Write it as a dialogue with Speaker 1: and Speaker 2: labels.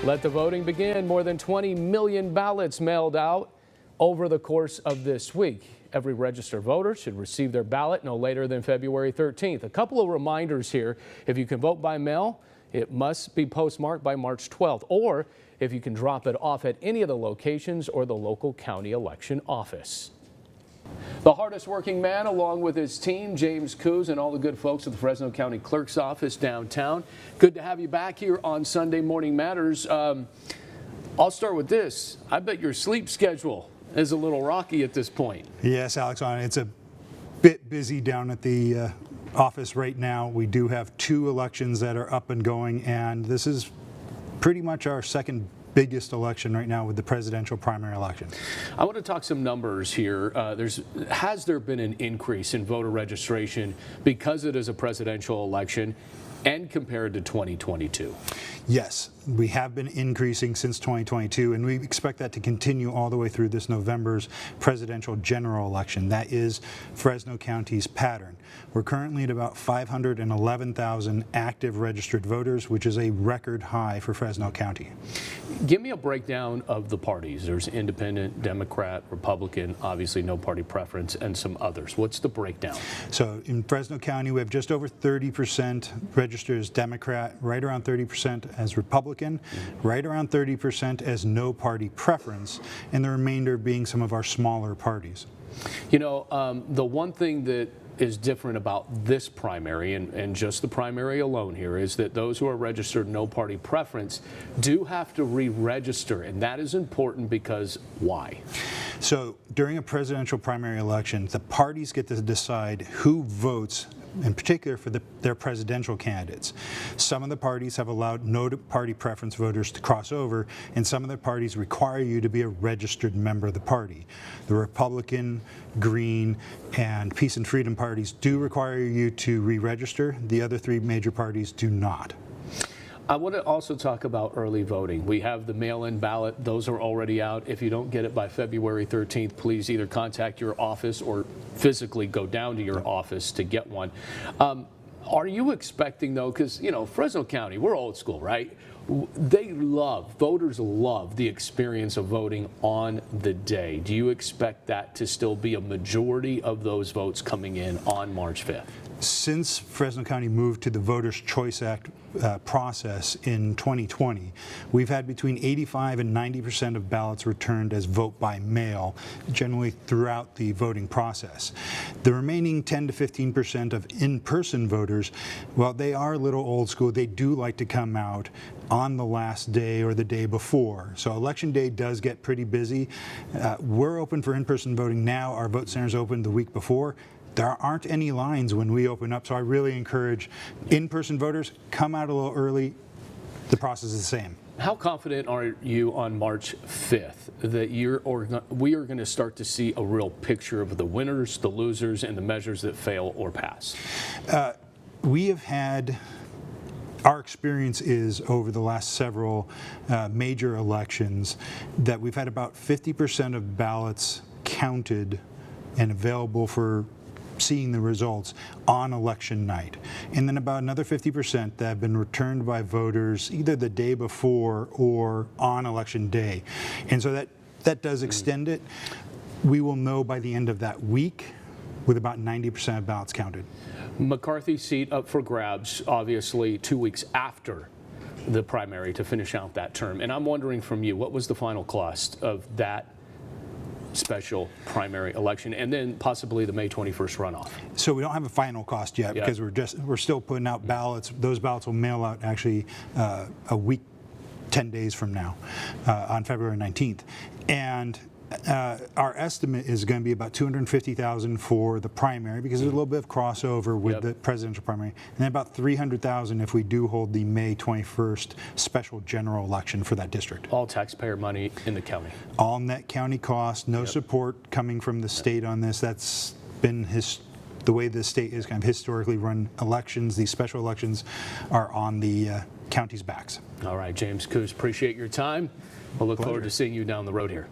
Speaker 1: Let the voting begin. More than 20 million ballots mailed out over the course of this week. Every registered voter should receive their ballot no later than February 13th. A couple of reminders here. If you can vote by mail, it must be postmarked by March 12th, or if you can drop it off at any of the locations or the local county election office. The hardest working man, along with his team, James Coos, and all the good folks at the Fresno County Clerk's office downtown. Good to have you back here on Sunday Morning Matters. I'll start with this. I bet your sleep schedule is a little rocky at this point.
Speaker 2: Yes, Alex, it's a bit busy down at the office right now. We do have 2 elections that are up and going, and this is pretty much our second biggest election right now with the presidential primary election.
Speaker 1: I want to talk some numbers here. Has there been an increase in voter registration because it is a presidential election and compared to 2022?
Speaker 2: Yes, we have been increasing since 2022, and we expect that to continue all the way through this November's presidential general election. That is Fresno County's pattern. We're currently at about 511,000 active registered voters, which is a record high for Fresno County.
Speaker 1: Give me a breakdown of the parties. There's Independent, Democrat, Republican, obviously no party preference, and some others. What's the breakdown?
Speaker 2: So in Fresno County, we have just over 30% registered as Democrat, right around 30% as Republican, right around 30% as no party preference, and the remainder being some of our smaller parties.
Speaker 1: You know, the one thing that is different about this primary and just the primary alone here is that those who are registered no party preference do have to re-register, and that is important because why?
Speaker 2: So during a presidential primary election, the parties get to decide who votes in particular for their presidential candidates. Some of the parties have allowed no party preference voters to cross over, and some of the parties require you to be a registered member of the party. The Republican, Green, and Peace and Freedom parties do require you to re-register. The other 3 major parties do not.
Speaker 1: I want to also talk about early voting. We have the mail-in ballot. Those are already out. If you don't get it by February 13th, please either contact your office or physically go down to your office to get one. Are you expecting, though, because, you know, Fresno County, we're old school, right? Voters love the experience of voting on the day. Do you expect that to still be a majority of those votes coming in on March 5th?
Speaker 2: Since Fresno County moved to the Voters' Choice Act process in 2020, we've had between 85 and 90% of ballots returned as vote by mail, generally throughout the voting process. The remaining 10 to 15% of in-person voters, well, they are a little old school. They do like to come out on the last day or the day before. So election day does get pretty busy. We're open for in-person voting now. Our vote centers opened the week before. There aren't any lines when we open up, so I really encourage in-person voters, come out a little early. The process is the same.
Speaker 1: How confident are you on March 5th that we are going to start to see a real picture of the winners, the losers, and the measures that fail or pass?
Speaker 2: We have had, our experience is over the last several major elections that we've had about 50% of ballots counted and available for seeing the results on election night, and then about another 50% that have been returned by voters either the day before or on election day. And so that does extend it. We will know by the end of that week with about 90% of ballots counted.
Speaker 1: McCarthy's seat up for grabs, obviously 2 weeks after the primary to finish out that term. And I'm wondering from you, what was the final cost of that special primary election, and then possibly the May 21st runoff?
Speaker 2: So we don't have a final cost yet because we're still putting out ballots. Those ballots will mail out actually a week, 10 days from now, on February 19th. And our estimate is going to be about $250,000 for the primary because there's a little bit of crossover with the presidential primary, and then about $300,000 if we do hold the May 21st special general election for that district.
Speaker 1: All taxpayer money in the county.
Speaker 2: All net county cost, no support coming from the state on this. That's been the way the state is kind of historically run elections. These special elections are on the county's backs.
Speaker 1: All right, James Coos, appreciate your time. We'll look forward to seeing you down the road here.